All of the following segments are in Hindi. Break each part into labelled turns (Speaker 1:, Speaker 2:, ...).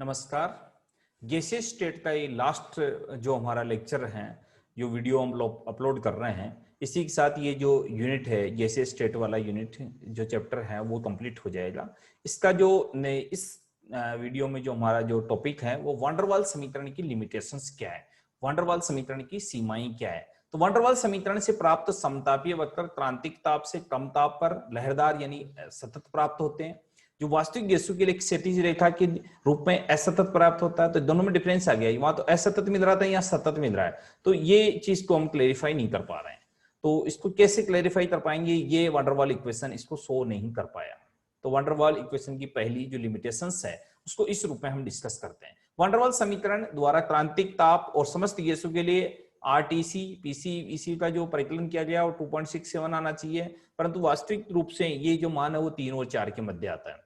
Speaker 1: नमस्कार। गैसियस स्टेट का ये लास्ट जो हमारा लेक्चर है, जो वीडियो हम लोग अपलोड कर रहे हैं, इसी के साथ ये जो यूनिट है गैसियस स्टेट वाला यूनिट जो चैप्टर है वो कंप्लीट हो जाएगा। इसका जो इस वीडियो में जो हमारा जो टॉपिक है वो वान डेर वाल समीकरण की लिमिटेशंस क्या है, वान डेर वाल समीकरण की सीमाएं क्या है। तो वान डेर वाल समीकरण से प्राप्त समतापीय वक्र क्रांतिक ताप से कम ताप पर लहरदार यानी सतत प्राप्त होते हैं। जो वास्तविक गैसों के लिए क्षैतिज रेखा के रूप में असतत प्राप्त होता है। तो दोनों में डिफरेंस आ गया, वहां तो असतत मिल रहा था, यहाँ सतत मिल रहा है। तो ये चीज को हम क्लेरिफाई नहीं कर पा रहे हैं। तो इसको कैसे क्लेरिफाई कर पाएंगे, ये वान डेर वाल इक्वेशन इसको शो नहीं कर पाया। तो वान डेर वाल इक्वेशन की पहली जो लिमिटेशंस है उसको इस रूप में हम डिस्कस करते हैं। वान डेर वाल समीकरण द्वारा क्रांतिक ताप और समस्त गैसों के लिए आरटीसी पीसी वीसी का जो परिकलन किया गया वो 2.67 आना चाहिए, परंतु वास्तविक रूप से ये जो मान है वो 3 और 4 के मध्य आता है।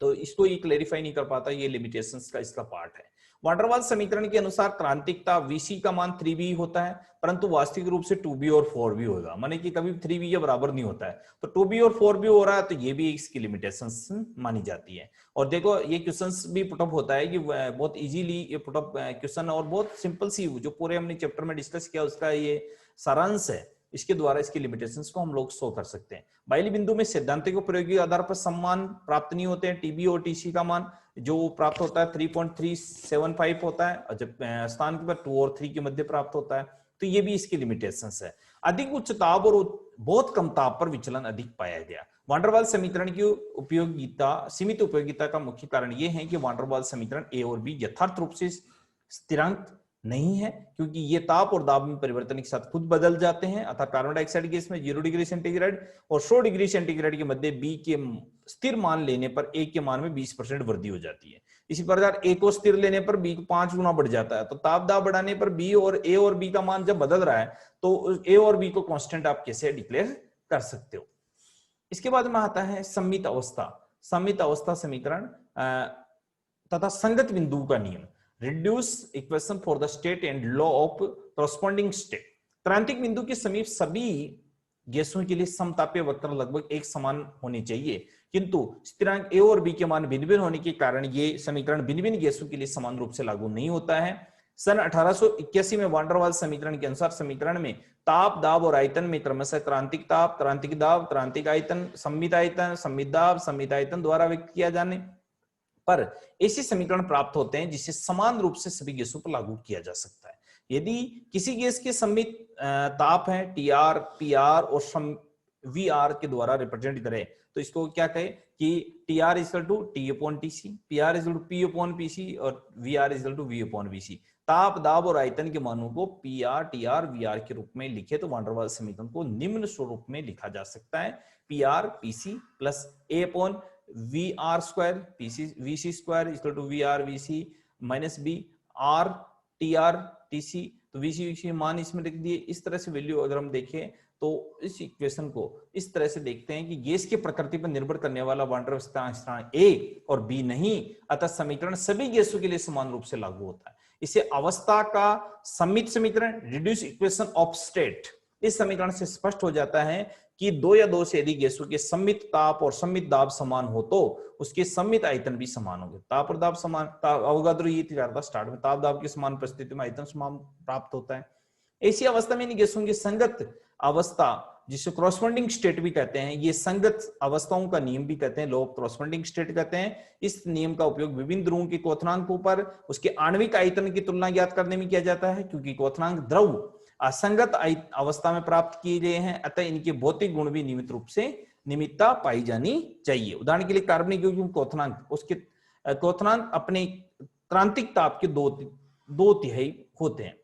Speaker 1: तो इसको ये क्लेरिफाई नहीं कर पाता, ये लिमिटेशंस का इसका पार्ट है। वान डेर वाल समीकरण के अनुसार क्रांतिकता Vc का मान 3b होता है, परंतु वास्तविक रूप से 2b और 4b होगा, माने कि कभी 3b के बराबर नहीं होता है। तो 2b और 4b हो रहा है, तो ये भी इसकी लिमिटेशंस मानी जाती है। और देखो ये क्वेश्चंस भी पुटअप होता है कि बहुत इजीली ये पुटअप क्वेश्चन और बहुत सिंपल सी जो पूरे हमने चैप्टर में डिस्कस किया उसका ये सारांश है। इसके द्वारा इसकी लिमिटेशंस को हम लोग शो कर सकते हैं। बाइली बिंदु में सैद्धांतिक और प्रयोगिक आधार पर समान प्राप्त नहीं होते हैं। टीबी और टीसी का मान जो प्राप्त होता है 3.375 होता है, और जब स्थान के पर 2 और 3 के मध्य प्राप्त होता है। तो ये भी इसकी लिमिटेशंस है। अधिक उच्च ताप और बहुत कम ताप पर विचलन अधिक पाया गया। वान डेर वाल समीकरण की उपयोगिता, सीमित उपयोगिता का मुख्य कारण यह है कि वान डेर वाल समीकरण ए और बी यथार्थ रूप से स्थिरांक नहीं है, क्योंकि ये ताप और दाब में परिवर्तन के साथ खुद बदल जाते हैं। अतः कार्बन डाइऑक्साइड गैस में 0 डिग्री सेंटीग्रेड और 100 डिग्री सेंटीग्रेड के मध्य बी के स्थिर मान लेने पर ए के मान में 20% वृद्धि हो जाती है। इसी प्रकार ए को स्थिर लेने पर बी को 5 गुना बढ़ जाता है। तो ताप दाब बढ़ाने पर बी और ए और बी का मान जब बदल रहा है तो ए और बी को कांस्टेंट आप कैसे डिक्लेयर कर सकते हो। इसके बाद में आता है सम्मित अवस्था, सम्मित अवस्था समीकरण तथा संगत बिंदु का नियम। Reduce equation for the state and law of corresponding state। क्रांतिक बिंदु के समीप सभी गैसों के लिए समतापीय वक्र लगभग एक समान होने चाहिए, किंतु स्थिरांक ए और बी के मान भिन्न भिन्न होने के कारण ये समीकरण भिन्न भिन्न गैसों के लिए समान रूप से लागू नहीं होता है। सन 1881 में वान डेर वाल समीकरण के अनुसार समीकरण में ताप दाब और आयतन में क्रमशः क्रांतिक ताप, क्रांतिक दाब, क्रांतिक आयतन, सम्मित आयतन, सम्मित दाब, सम्मित आयतन द्वारा व्यक्त किया जाने पर ऐसे समीकरण प्राप्त होते हैं जिसे समान रूप से सभी गैसों पर लागू किया जा सकता है। यदि किसी गैस के सम्मित ताप है टीआर, पीआर और वीआर के द्वारा रिप्रेजेंट करें तो इसको क्या कहे कि TR is equal to T upon TC, PR is equal to P upon PC और VR is equal to V upon VC. ताप दाब और आयतन के मानों को पीआर, टीआर, वीआर के रूप में लिखे तो वान डेर वाल समीकरण को निम्न स्वरूप में लिखा जा सकता है। PR PC plus a upon VR square VC square equal to VR VC minus B R TR TC। तो VC VC मान इसमें लिख दिए। इस तरह से वैल्यू अगर हम देखें तो इस इक्वेशन को इस तरह से देखते हैं कि गैस की प्रकृति पर निर्भर करने वाला वान डेर स्थिरांक A और B नहीं, अतः समीकरण सभी गैसों के लिए समान रूप से लागू होता है। इसे अवस्था का सम्मित समीकरण, रिड्यूस इक्वेशन ऑफ स्टेट, इस समीकरण से स्पष्ट हो जाता है कि 2 या 2 से अधिक गैसों के सम्मित ताप और सम्मित दाब समान हो तो उसके सम्मित आयतन भी समान होंगे। ताप और दाब समान, अवोगाद्रो ये था स्टार्ट में, ताप दाब की समान परिस्थिति में आयतन समान प्राप्त होता है। ऐसी अवस्था में इन गैसों की संगत अवस्था जिसे क्रॉसबॉन्डिंग स्टेट भी कहते हैं, ये संगत अवस्थाओं का नियम भी कहते हैं, लॉ ऑफ क्रॉसबॉन्डिंग स्टेट कहते हैं। इस नियम का उपयोग विभिन्न ध्रुवों के क्वथनांकों पर उसके आणविक आयतन की तुलना ज्ञात करने में किया जाता है, क्योंकि क्वथनांक द्रव असंगत अवस्था में प्राप्त किए गए हैं, अतः इनके भौतिक गुण भी नियमित रूप से नियमितता पाई जानी चाहिए। उदाहरण के लिए कार्बनिक यौगिक क्वथनांक, उसके क्वथनांक अपने क्रांतिक ताप के 2/3 होते हैं।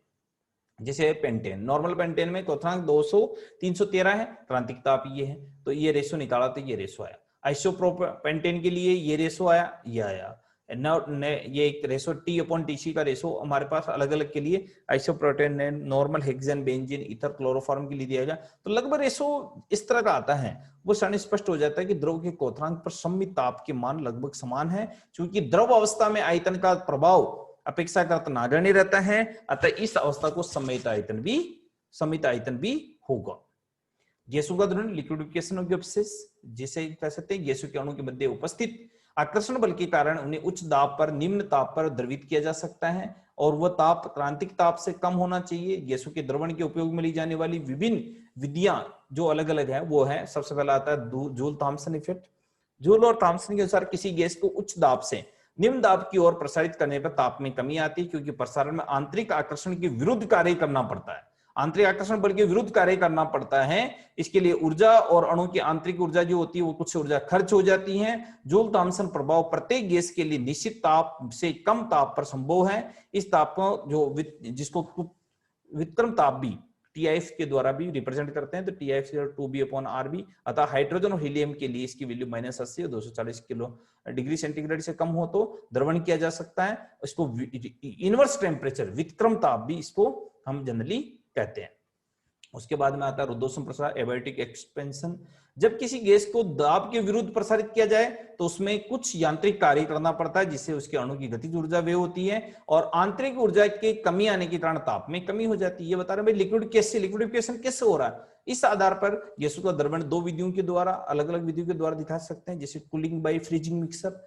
Speaker 1: जैसे पेंटेन, नॉर्मल पेंटेन में क्वथनांक 313 है, क्रांतिक ताप ये है, तो ये रेशो निकाला तो ये रेशो आया। आइसोप्रोपेंटेन के लिए ये रेशो आया, ये आया। ये एक रेशो टी अपॉन टीसी का रेशो हमारे पास अलग अलग के लिए isopentane, normal, hexane, benzene, ether, chloroform के लिए दिया गया। तो लगभग रेशो इस तरह का आता है, वो स्पष्ट हो जाता है कि द्रव के क्वथनांक पर सम्मित ताप के मान लगभग समान है, क्योंकि द्रव अवस्था में आयतन का प्रभाव अपेक्षाकृत नगण्य रहता है, अतः इस अवस्था को सम्मित आयतन भी होगा। गैसों का द्रवण लिक्विडिफिकेशन ऑफ गैसेस, जिसे कह सकते हैं गैसों के अणु के मध्य उपस्थित आकर्षण बल के कारण उन्हें उच्च दाब पर निम्न ताप पर द्रवित किया जा सकता है और वह ताप क्रांतिक ताप से कम होना चाहिए। गैसों के द्रवण के उपयोग में ली जाने वाली विभिन्न विधियां जो अलग अलग है वो है, सबसे पहला आता है जूल थॉमसन इफेक्ट। जूल और थॉमसन के अनुसार किसी गैस को उच्च दाब से निम्न दाब की ओर प्रसारित करने पर ताप में कमी आती है, क्योंकि प्रसारण में आंतरिक आकर्षण के विरुद्ध कार्य करना पड़ता है। आंतरिक आकर्षण बल के विरुद्ध कार्य करना पड़ता है। इसके लिए ऊर्जा और अणु की आंतरिक ऊर्जा जो होती है वो कुछ ऊर्जा खर्च हो जाती है। जूल थॉमसन प्रभाव प्रत्येक गैस के लिए निश्चित ताप से कम ताप पर संभव है। इस ताप को जिसको विक्रम ताप भी TIF के द्वारा भी रिप्रेजेंट करते हैं, तो TIF 2B/RB। अतः हाइड्रोजन और हीलियम के लिए इसकी वैल्यू -80 और 240 किलो डिग्री सेंटीग्रेड से कम हो तो द्रवण किया जा सकता है। इसको इनवर्स टेम्परेचर विक्रम ताप भी इसको हम जनरली कहते हैं। उसके बाद में आता है रुद्धोष्म प्रसार, एबायोटिक एक्सपेंशन। जब किसी गैस को दाब के विरुद्ध प्रसारित किया जाए तो उसमें कुछ यांत्रिक कार्य करना पड़ता है, जिससे उसके अणु की गतिज ऊर्जा वे होती है और आंतरिक ऊर्जा के कमी आने के कारण ताप में कमी हो जाती है। ये बता रहे हैं भाई लिक्विडिफिकेशन कैसे हो रहा है। इस आधार पर गैसों का द्रवण दो विधियों के द्वारा, अलग अलग विधियों के द्वारा दिखा सकते हैं, जैसे कूलिंग बाय फ्रीजिंग मिक्सर,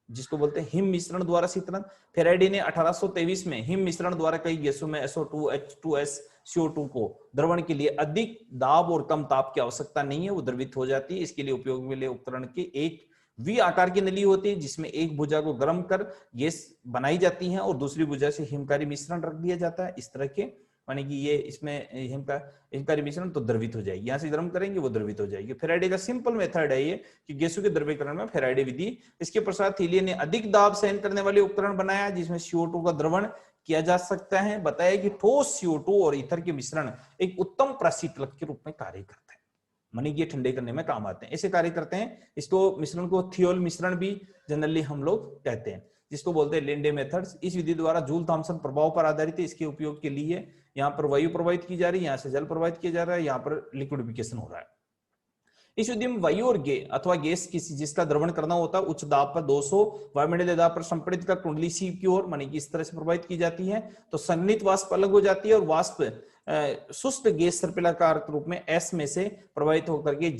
Speaker 1: जिसको बोलते हैं हिम मिश्रण द्वारा शीतलन। फेराडे ने 1823 में हिम मिश्रण द्वारा कई गैसों में SO2, H2S, CO2 को द्रवण के लिए अधिक दाब और कम ताप की आवश्यकता नहीं है, वो द्रवित हो जाती है। इसके लिए उपयोग में ले उपकरण के एक V आकार की नली होती है, जिसमें एक भुजा को गर्म कर गैस बनाई जाती है और दूसरी भुजा से हिमकारी मिश्रण रख दिया जाता है। इस तरह के माने कि ये इसमें हिमकारी मिश्रण तो द्रवित हो जाएगी, यहां से गर्म करेंगे वो द्रवित हो जाएगी। फेराडे का सिंपल मेथड है ये कि गैसों के द्रवीकरण में फेराडे विधि। इसके पश्चात हीलियम ने अधिक दाब सहन करने वाले उपकरण बनाया, जिसमें CO2 का द्रवण किया जा सकता है। बताया कि ठोस CO2 और ईथर के मिश्रण एक उत्तम प्रशीतलक के रूप में कार्य करते हैं, मानी ये ठंडे करने में काम आते हैं, ऐसे कार्य करते हैं। इसको मिश्रण को थियोल मिश्रण भी जनरली हम लोग कहते हैं, जिसको बोलते हैं लिंडे मेथड्स। इस विधि द्वारा जूल थॉमसन प्रभाव पर आधारित है। इसके उपयोग के लिए यहाँ पर वायु प्रवाहित की जा रही है, यहाँ से जल प्रवाहित किया जा रहा है, यहाँ पर लिक्विडिफिकेशन हो रहा है। इस विधि में वायु और अथवा गैस किसी जिसका द्रवण करना होता है उच्च दाब पर 200 वायुमंडलीय दाब पर संपीड़ित कर कुंडली सी की ओर माने कि इस तरह से प्रवाहित की जाती है, तो संघनित वाष्प अलग हो जाती है और वाष्प शुष्क गैस सर्पिलाकार के रूप में S में से प्रवाहित होकर के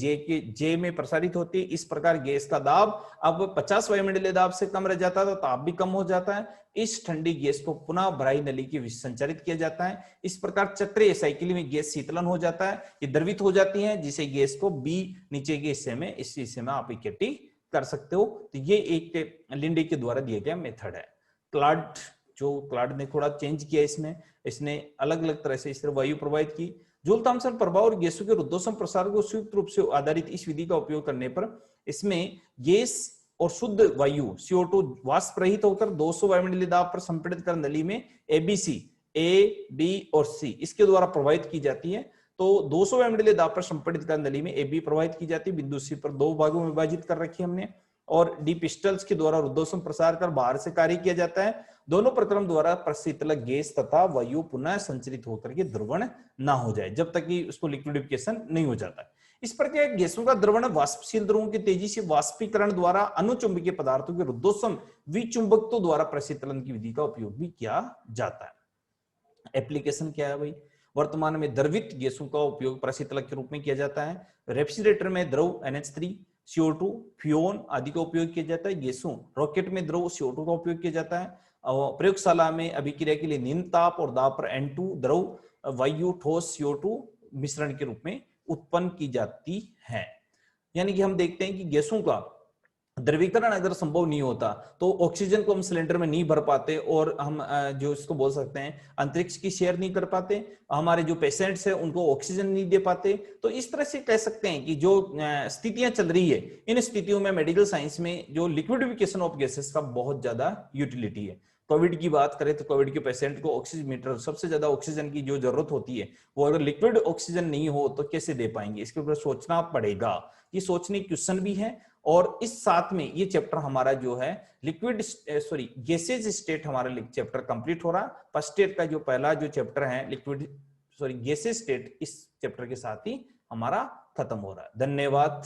Speaker 1: J में प्रसारित होती है। इस प्रकार गैस का दाब अब 50 वायुमंडलीय दाब से कम रह जाता है तो ताप भी कम हो जाता है। इस ठंडी गैस को पुनः भराई नली के संचारित किया जाता है। इस प्रकार चक्रीय साइकिल में गैस शीतलन हो जाता है, ये द्रवित हो जाती है, जिसे गैस को B नीचे के हिस्से में इस हिस्से में आप इकट्ठी कर सकते हो। तो ये एक लिंडे के द्वारा दिया गया मेथड है। क्लाड ने थोड़ा चेंज किया, इसने अलग अलग तरह से इस तरह वायु प्रवाहित की। जूल थॉमसन प्रभाव और गैसों के रुद्धोष्म प्रसार को संयुक्त रूप से आधारित इस विधि का उपयोग करने पर इसमें गैस और शुद्ध वायु CO2 वाष्प रहित होकर 200 वायुमंडलीय दाब पर संपीड़ित कर नली में ABC A, B और C इसके द्वारा प्रवाहित की जाती है। तो 200 वायुमंडलीय दाब पर संपीड़ित कर नली में AB प्रवाहित की जाती है। बिंदु C पर दो भागों में विभाजित कर रखी हमने, और डी पिस्टल्स के द्वारा रुद्धोष्म प्रसार कर बाहर से कार्य किया जाता है। दोनों प्रक्रम द्वारा प्रशीतलक गैस तथा वायु पुनः संचरित होकर के द्रवण ना हो जाए, जब तक कि उसको लिक्विडिफिकेशन नहीं हो जाता है। इस प्रकार गैसों का द्रवण वाष्पशील द्रवों के तेजी से वाष्पीकरण द्वारा अनुचुंबकीय पदार्थों के रुद्धोष्म विचुंबकत्व द्वारा प्रशीतलन की विधि का उपयोग भी किया जाता है। एप्लीकेशन क्या है भाई? वर्तमान में द्रवित गैसों का उपयोग प्रशीतलक के रूप में किया जाता है। रेफ्रिजरेटर में द्रव NH3, CO2, फ्यून आदि का उपयोग किया जाता है। गैसों रॉकेट में द्रव CO2 का उपयोग किया जाता है। प्रयोगशाला में अभिक्रिया के लिए निम्न ताप और दाब पर N2 द्रव वायु ठोस CO2 मिश्रण के रूप में उत्पन्न की जाती है। यानी कि हम देखते हैं कि गैसों का द्रवीकरण अगर संभव नहीं होता तो ऑक्सीजन को हम सिलेंडर में नहीं भर पाते और हम जो इसको बोल सकते हैं अंतरिक्ष की शेयर नहीं कर पाते, हमारे जो पेशेंट्स हैं उनको ऑक्सीजन नहीं दे पाते। तो इस तरह से कह सकते हैं कि जो स्थितियां चल रही है, इन स्थितियों में मेडिकल साइंस में जो लिक्विडिफिकेशन ऑफ गैसेस का बहुत ज्यादा यूटिलिटी है। कोविड की बात करें तो कोविड के पेशेंट को ऑक्सीमीटर, सबसे ज्यादा ऑक्सीजन की जो जरूरत होती है, वो अगर लिक्विड ऑक्सीजन नहीं हो तो कैसे दे पाएंगे, इसके ऊपर सोचना पड़ेगा। ये सोचने क्वेश्चन भी है। और इस साथ में ये चैप्टर हमारा जो है गैसेज स्टेट हमारा चैप्टर कंप्लीट हो रहा। फर्स्ट स्टेट का जो पहला जो चैप्टर है गैसेज स्टेट, इस चैप्टर के साथ ही हमारा खत्म हो रहा है। धन्यवाद।